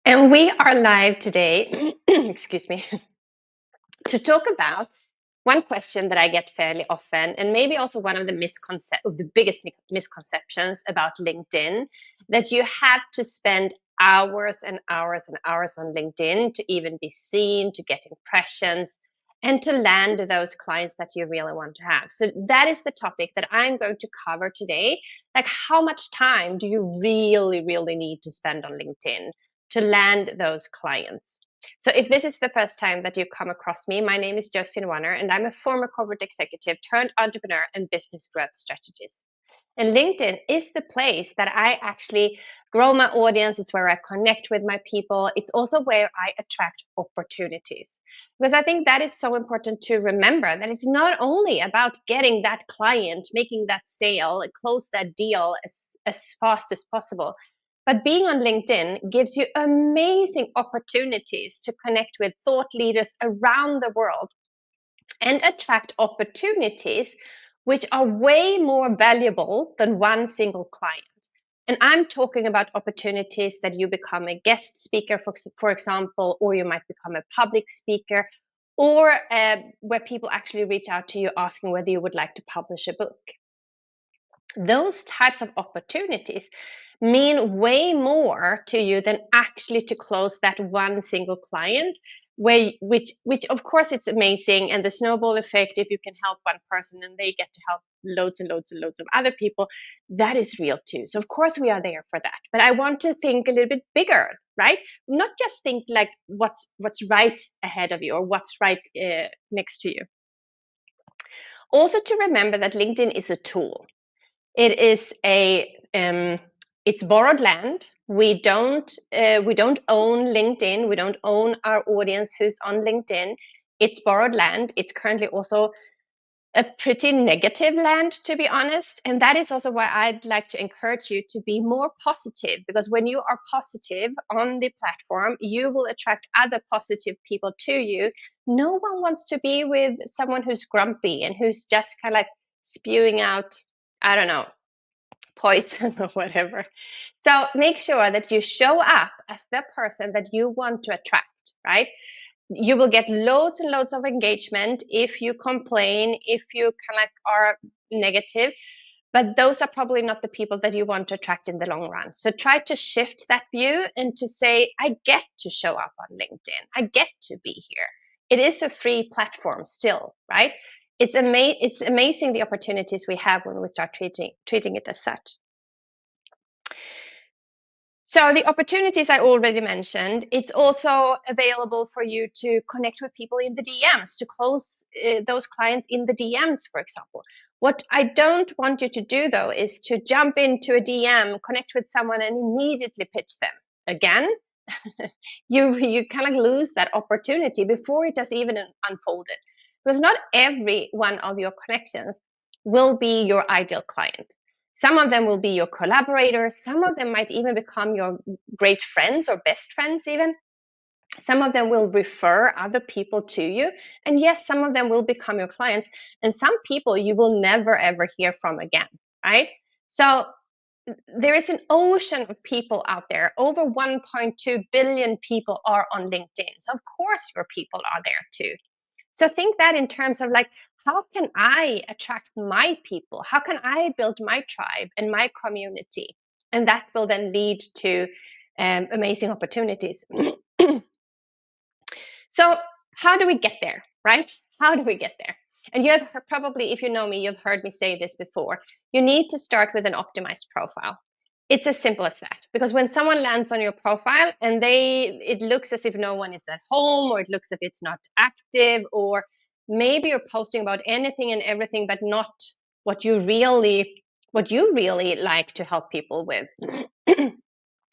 And we are live today, excuse me, to talk about one question that I get fairly often, and maybe also one of the biggest misconceptions about LinkedIn, that you have to spend hours and hours and hours on LinkedIn to even be seen, to get impressions, and to land those clients that you really want to have. So that is the topic that I'm going to cover today. Like, how much time do you really, really need to spend on LinkedIn to land those clients? So if this is the first time that you come across me, my name is Josephine Warner, and I'm a former corporate executive turned entrepreneur and business growth strategist. And LinkedIn is the place that I actually grow my audience. It's where I connect with my people. It's also where I attract opportunities. Because I think that is so important to remember, that it's not only about getting that client, making that sale, close that deal as fast as possible. But being on LinkedIn gives you amazing opportunities to connect with thought leaders around the world and attract opportunities which are way more valuable than one single client. And I'm talking about opportunities that you become a guest speaker, for example, or you might become a public speaker, or where people actually reach out to you asking whether you would like to publish a book. Those types of opportunities mean way more to you than actually to close that one single client, which of course it's amazing, and the snowball effect, if you can help one person and they get to help loads and loads and loads of other people, that is real too. So of course we are there for that, but I want to think a little bit bigger, right? Not just think like what's right ahead of you or what's right next to you. Also, to remember that LinkedIn is a tool. It is it's borrowed land. We don't own LinkedIn. We don't own our audience who's on LinkedIn. It's borrowed land. It's currently also a pretty negative land, to be honest. And that is also why I'd like to encourage you to be more positive, because when you are positive on the platform, you will attract other positive people to you. No one wants to be with someone who's grumpy and who's just kind of like spewing out, I don't know, poison or whatever. So make sure that you show up as the person that you want to attract, right? You will get loads and loads of engagement if you complain, if you kind of like are negative, but those are probably not the people that you want to attract in the long run. So try to shift that view and to say, I get to show up on LinkedIn. I get to be here. It is a free platform still, right? It's amazing the opportunities we have when we start treating it as such. So the opportunities I already mentioned, it's also available for you to connect with people in the DMs, to close those clients in the DMs, for example. What I don't want you to do, though, is to jump into a DM, connect with someone, and immediately pitch them. Again, you kind of lose that opportunity before it has even unfolded. Because not every one of your connections will be your ideal client. Some of them will be your collaborators. Some of them might even become your great friends or best friends, even. Some of them will refer other people to you. And yes, some of them will become your clients. And some people you will never, ever hear from again, right? So there is an ocean of people out there. Over 1.2 billion people are on LinkedIn. So of course your people are there too. So think that in terms of like, how can I attract my people? How can I build my tribe and my community? And that will then lead to amazing opportunities. So how do we get there, right? How do we get there? And you have probably, if you know me, you've heard me say this before. You need to start with an optimized profile. It's as simple as that. Because when someone lands on your profile and it looks as if no one is at home, or it looks as if it's not active, or maybe you're posting about anything and everything, but not what you really like to help people with,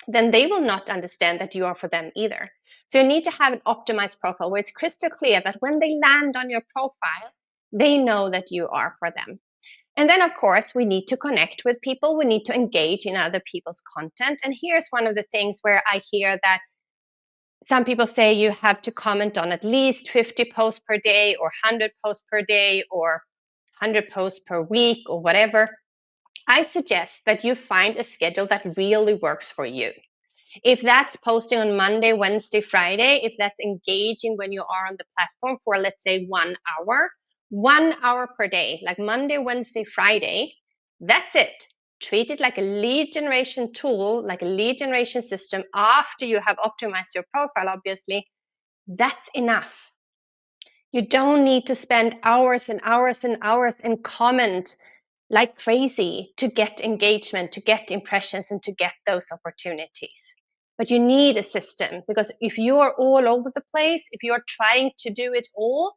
then they will not understand that you are for them either. So you need to have an optimized profile where it's crystal clear that when they land on your profile, they know that you are for them. And then, of course, we need to connect with people. We need to engage in other people's content. And here's one of the things where I hear that some people say you have to comment on at least 50 posts per day, or 100 posts per day, or 100 posts per week, or whatever. I suggest that you find a schedule that really works for you. If that's posting on Monday, Wednesday, Friday, if that's engaging when you are on the platform for, let's say, 1 hour per day, like Monday, Wednesday, Friday, that's it. Treat it like a lead generation tool, like a lead generation system after you have optimized your profile, obviously. That's enough. You don't need to spend hours and hours and hours and comment like crazy to get engagement, to get impressions, and to get those opportunities. But you need a system, because if you are all over the place, if you're trying to do it all,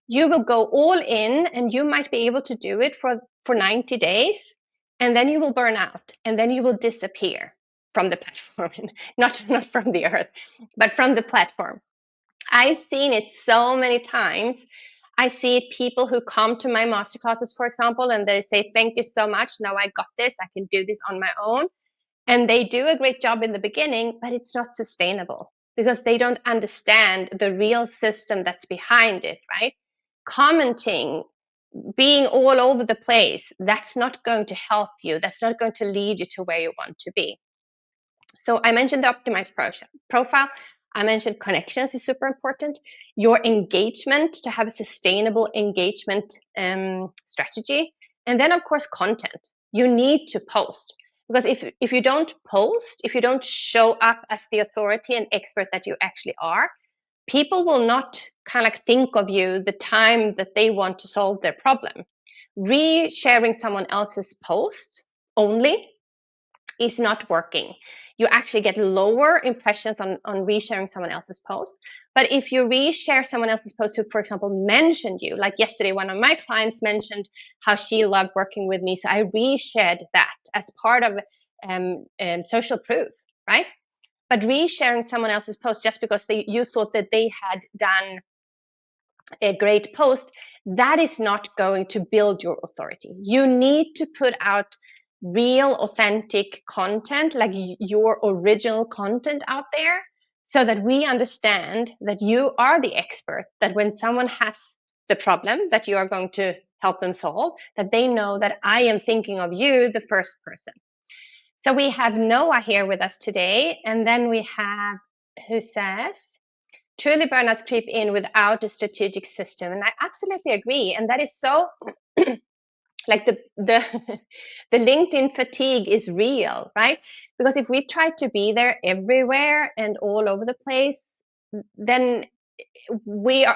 you will go all in and you might be able to do it for 90 days, and then you will burn out and then you will disappear from the platform. not from the earth, but from the platform. I've seen it so many times. I see people who come to my masterclasses, for example, and they say, thank you so much. Now I got this. I can do this on my own. And they do a great job in the beginning, but it's not sustainable because they don't understand the real system that's behind it, right? Commenting, being all over the place, that's not going to help you. That's not going to lead you to where you want to be. So I mentioned the optimized profile. I mentioned connections is super important. Your engagement, to have a sustainable engagement strategy. And then, of course, content. You need to post. Because if you don't post, if you don't show up as the authority and expert that you actually are, people will not kind of think of you the time that they want to solve their problem. Resharing someone else's post only is not working. You actually get lower impressions on resharing someone else's post. But if you reshare someone else's post who, for example, mentioned you, like yesterday, one of my clients mentioned how she loved working with me. So I reshared that as part of social proof, right? But resharing someone else's post just because you thought that they had done a great post, that is not going to build your authority. You need to put out real, authentic content, like your original content out there, so that we understand that you are the expert, that when someone has the problem that you are going to help them solve, that they know that I am thinking of you, the first person. So we have Noah here with us today, and then we have who says, truly burnouts creep in without a strategic system. And I absolutely agree. And that is so like the the LinkedIn fatigue is real, right? Because if we try to be there everywhere and all over the place, then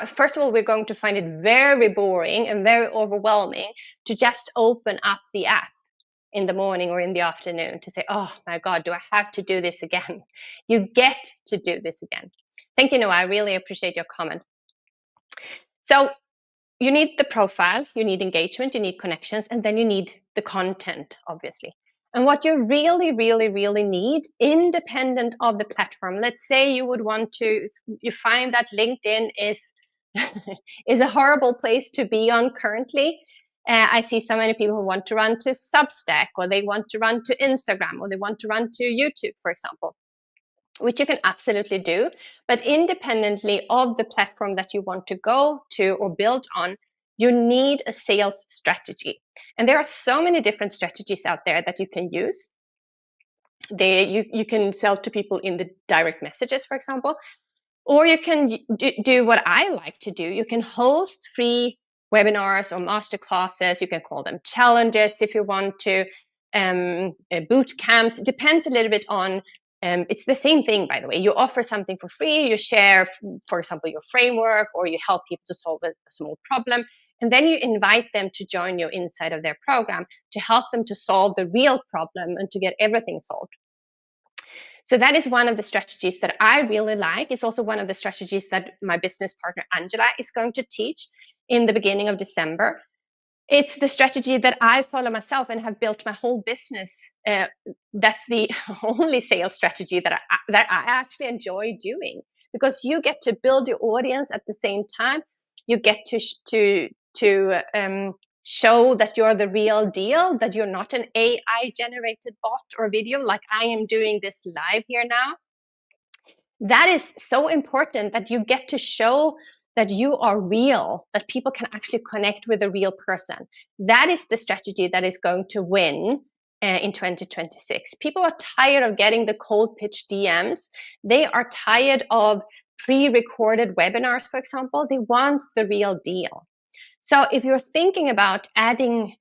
first of all, we're going to find it very boring and very overwhelming to just open up the app in the morning or in the afternoon to say, oh my God, do I have to do this again? You get to do this again. Thank you, Noah. I really appreciate your comment. So you need the profile, you need engagement, you need connections, and then you need the content, obviously. And what you really, really, really need, independent of the platform, let's say you would want to, you find that LinkedIn is is a horrible place to be on currently. I see so many people who want to run to Substack, or they want to run to Instagram, or they want to run to YouTube, for example, which you can absolutely do. But independently of the platform that you want to go to or build on, you need a sales strategy. And there are so many different strategies out there that you can use. You can sell to people in the direct messages, for example, or you can do what I like to do. You can host free webinars or master classes. You can call them challenges if you want to, boot camps. It depends a little bit on, it's the same thing, by the way. You offer something for free, you share, for example, your framework, or you help people to solve a small problem. And then you invite them to join you inside of their program to help them to solve the real problem and to get everything solved. So that is one of the strategies that I really like. It's also one of the strategies that my business partner, Angela, is going to teach in the beginning of December. It's the strategy that I follow myself and have built my whole business. That's the only sales strategy that I actually enjoy doing, because you get to build your audience at the same time. You get to show that you're the real deal, that you're not an AI generated bot or video like I am doing this live here now. That is so important, that you get to show that you are real, that people can actually connect with a real person. That is the strategy that is going to win in 2026. People are tired of getting the cold pitch DMs. They are tired of pre-recorded webinars, for example. They want the real deal. So if you're thinking about adding,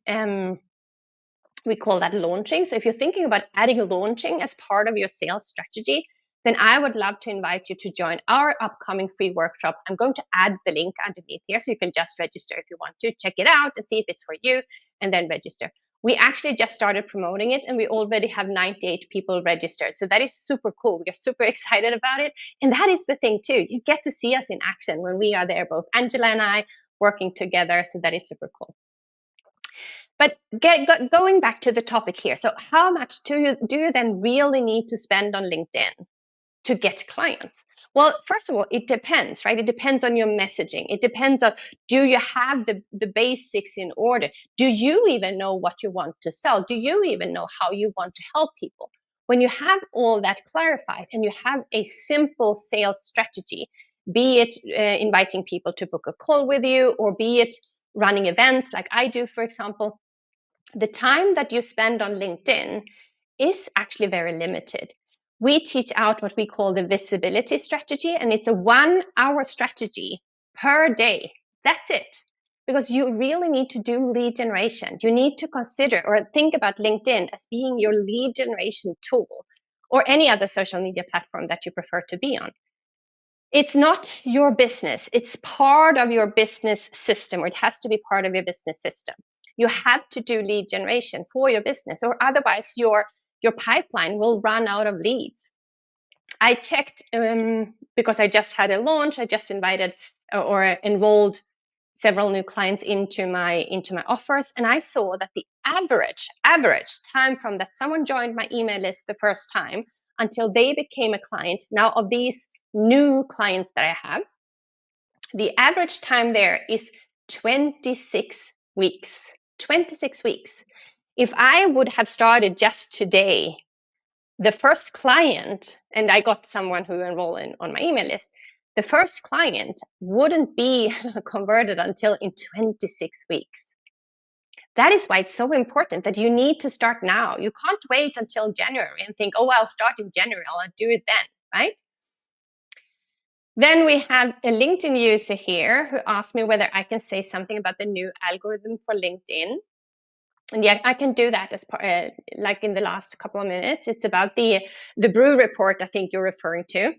we call that launching. So if you're thinking about adding launching as part of your sales strategy, then I would love to invite you to join our upcoming free workshop. I'm going to add the link underneath here, so you can just register if you want to. Check it out and see if it's for you, and then register. We actually just started promoting it, and we already have 98 people registered. So that is super cool. We are super excited about it. And that is the thing too. You get to see us in action when we are there, both Angela and I working together. So that is super cool. But going back to the topic here, so how much do you then really need to spend on LinkedIn to get clients? Well, first of all, it depends, right? It depends on your messaging. It depends on, do you have the basics in order? Do you even know what you want to sell? Do you even know how you want to help people? When you have all that clarified and you have a simple sales strategy, be it inviting people to book a call with you, or be it running events like I do, for example, the time that you spend on LinkedIn is actually very limited. We teach out what we call the visibility strategy, and it's a 1 hour strategy per day. That's it. Because you really need to do lead generation. You need to consider or think about LinkedIn as being your lead generation tool, or any other social media platform that you prefer to be on. It's not your business. It's part of your business system, or it has to be part of your business system. You have to do lead generation for your business, or otherwise your pipeline will run out of leads. I checked because I just had a launch. I just invited or enrolled several new clients into my offers, and I saw that the average time from that someone joined my email list the first time until they became a client, now of these new clients that I have, the average time there is 26 weeks. 26 weeks. If I would have started just today, the first client, and I got someone who enrolled on my email list, the first client wouldn't be converted until in 26 weeks. That is why it's so important that you need to start now. You can't wait until January and think, oh, I'll start in January, I'll do it then, right? Then we have a LinkedIn user here who asked me whether I can say something about the new algorithm for LinkedIn. And yeah, I can do that as part, like in the last couple of minutes. It's about the Brew report, I think you're referring to,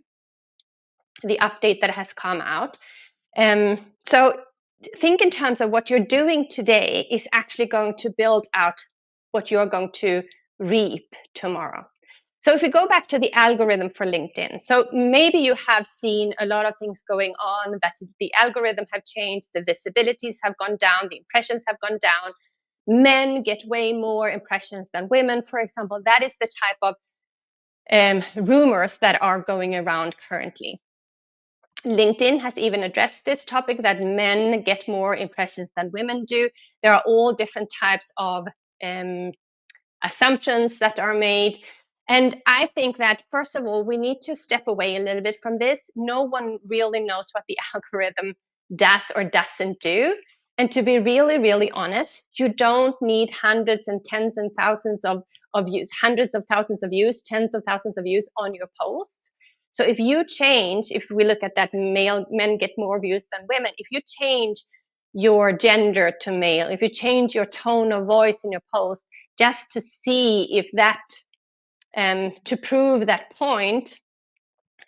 the update that has come out. So think in terms of what you're doing today is actually going to build out what you're going to reap tomorrow. So if we go back to the algorithm for LinkedIn, so maybe you have seen a lot of things going on, that the algorithm have changed, the visibilities have gone down, the impressions have gone down. Men get way more impressions than women, for example. That is the type of rumors that are going around currently. LinkedIn has even addressed this topic, that men get more impressions than women do. There are all different types of assumptions that are made. And I think that, first of all, we need to step away a little bit from this. No one really knows what the algorithm does or doesn't do. And to be really, really honest, you don't need hundreds and tens and thousands of views, hundreds of thousands of views, tens of thousands of views on your posts. So if you change, if we look at that men get more views than women, if you change your gender to male, if you change your tone of voice in your post, just to see if that, to prove that point,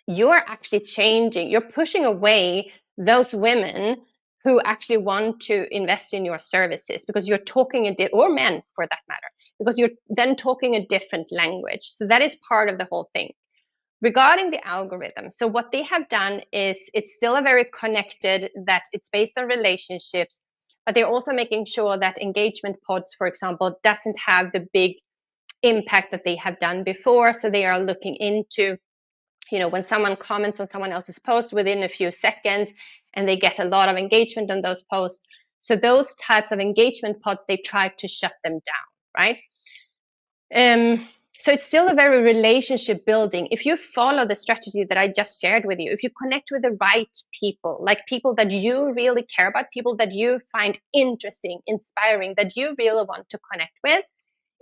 you're actually changing, you're pushing away those women who actually want to invest in your services, because you're talking or men for that matter, because you're then talking a different language. So that is part of the whole thing. Regarding the algorithm, so what they have done is, it's still a very connected, that it's based on relationships, but they're also making sure that engagement pods, for example, doesn't have the big impact that they have done before. So they are looking into, when someone comments on someone else's post within a few seconds and they get a lot of engagement on those posts. So those types of engagement pods, they try to shut them down, right? So it's still a very relationship building. If you follow the strategy that I just shared with you, if you connect with the right people, like people that you really care about, people that you find interesting, inspiring, that you really want to connect with,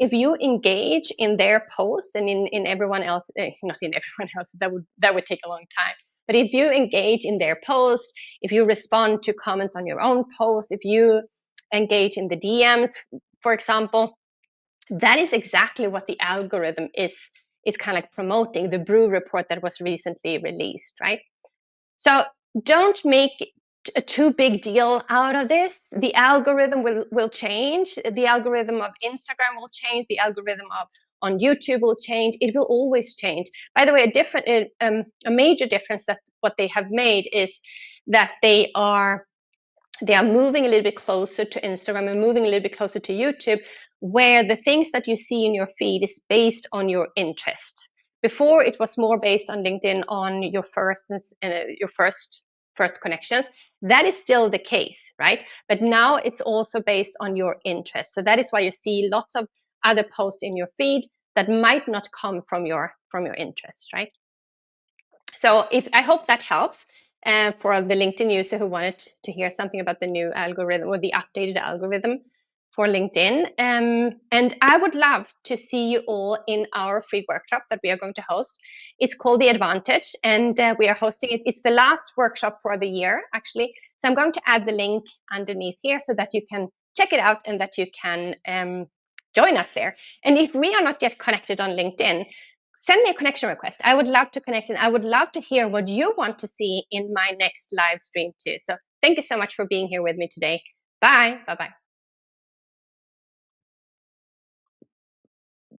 if you engage in their posts and in everyone else, not in everyone else, that would take a long time. But if you engage in their post, if you respond to comments on your own post, if you engage in the DMs, for example, that is exactly what the algorithm is kind of like promoting, the Brew report that was recently released, right? So don't make a too big deal out of this. The algorithm will change. The algorithm of Instagram will change. The algorithm of on YouTube will change. It will always change. By the way, a major difference that what they have made is that they are moving a little bit closer to Instagram and moving a little bit closer to YouTube, where the things that you see in your feed is based on your interest. Before, it was more based on LinkedIn on your first connections. That is still the case, right? But now it's also based on your interest. So that is why you see lots of other posts in your feed that might not come from your interest, right? So I hope that helps for the LinkedIn user who wanted to hear something about the new algorithm or the updated algorithm for LinkedIn. And I would love to see you all in our free workshop that we are going to host. It's called The Advantage, and we are hosting it. It's the last workshop for the year, actually. So I'm going to add the link underneath here so that you can check it out and that you can join us there. And if we are not yet connected on LinkedIn, send me a connection request. I would love to connect, and I would love to hear what you want to see in my next live stream too. So thank you so much for being here with me today. Bye. Bye-bye.